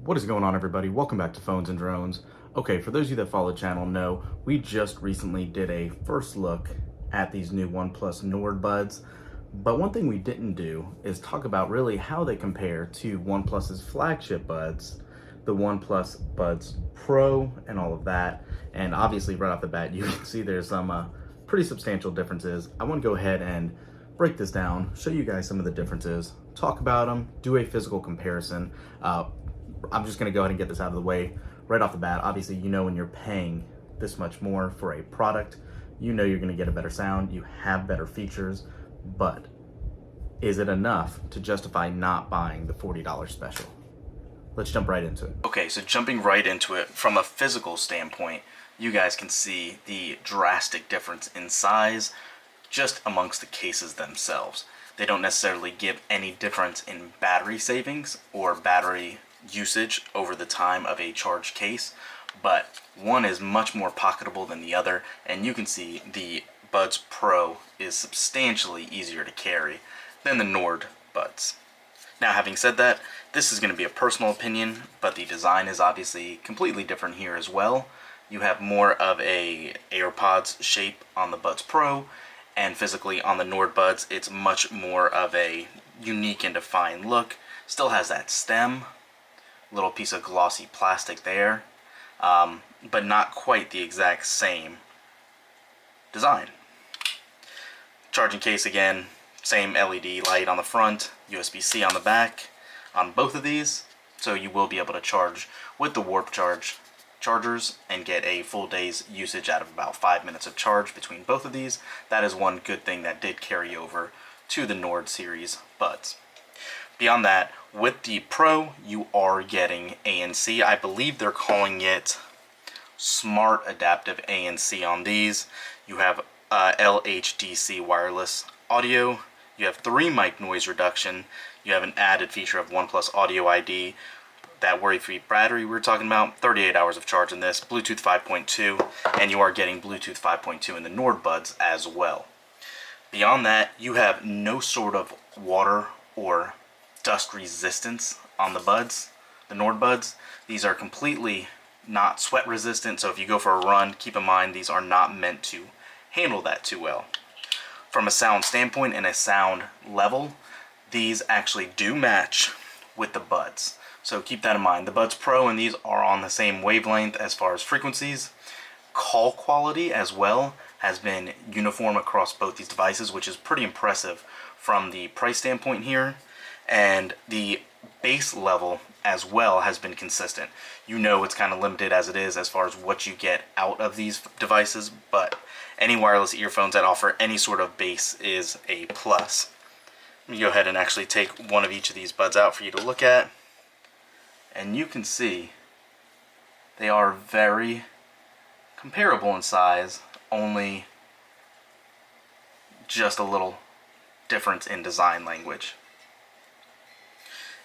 What is going on, everybody? Welcome back to Phones and Drones. Okay, for those of you that follow the channel know, we just recently did a first look at these new OnePlus Nord buds, but one thing we didn't do is talk about really how they compare to OnePlus's flagship buds, the OnePlus Buds Pro and all of that. And obviously right off the bat, you can see there's some pretty substantial differences. I want to go ahead and break this down, show you guys some of the differences, talk about them, do a physical comparison. I'm just going to go ahead and get this out of the way right off the bat. Obviously, you know when you're paying this much more for a product, you know you're going to get a better sound, you have better features, but is it enough to justify not buying the $40 special? Let's jump right into it. Okay, so jumping right into it, from a physical standpoint, you guys can see the drastic difference in size just amongst the cases themselves. They don't necessarily give any difference in battery savings or battery usage over the time of a charged case, but one is much more pocketable than the other, and you can see the Buds Pro is substantially easier to carry than the Nord buds. Now, having said that, this is going to be a personal opinion, but the design is obviously completely different here as well. You have more of a AirPods shape on the Buds Pro, and physically on the Nord buds, it's much more of a unique and defined look. Still has that stem, little piece of glossy plastic there, but not quite the exact same design. Charging case again, same LED light on the front, USB-C on the back on both of these, so you will be able to charge with the Warp Charge chargers and get a full day's usage out of about 5 minutes of charge between both of these. That is one good thing that did carry over to the Nord series buds. Beyond that, with the Pro, you are getting ANC. I believe they're calling it Smart Adaptive ANC on these. You have LHDC wireless audio. You have 3 mic noise reduction. You have an added feature of OnePlus Audio ID. That worry-free battery we were talking about, 38 hours of charge in this, Bluetooth 5.2, and you are getting Bluetooth 5.2 in the Nord buds as well. Beyond that, you have no sort of water or dust resistance on the buds, the Nord buds. These are completely not sweat resistant, so if you go for a run, keep in mind these are not meant to handle that too well. From a sound standpoint and a sound level, these actually do match with the buds. So keep that in mind. The Buds Pro and these are on the same wavelength as far as frequencies. Call quality as well has been uniform across both these devices, which is pretty impressive from the price standpoint here. And the bass level as well has been consistent. You know it's kind of limited as it is as far as what you get out of these devices, but any wireless earphones that offer any sort of bass is a plus. Let me go ahead and actually take one of each of these buds out for you to look at. And you can see they are very comparable in size, only just a little difference in design language.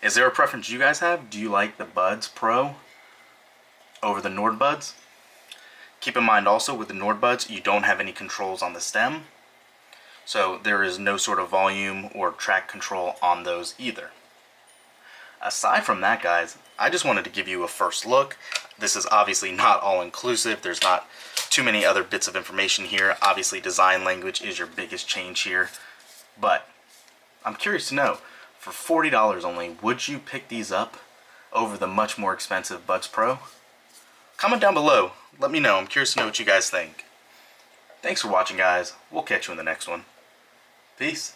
Is there a preference you guys have? Do you like the Buds Pro over the Nord buds? Keep in mind also with the Nord buds, you don't have any controls on the stem, so there is no sort of volume or track control on those either. Aside from that, guys, I just wanted to give you a first look. This is obviously not all-inclusive. There's not too many other bits of information here. Obviously, design language is your biggest change here. But I'm curious to know, for $40 only, would you pick these up over the much more expensive Buds Pro? Comment down below. Let me know. I'm curious to know what you guys think. Thanks for watching, guys. We'll catch you in the next one. Peace.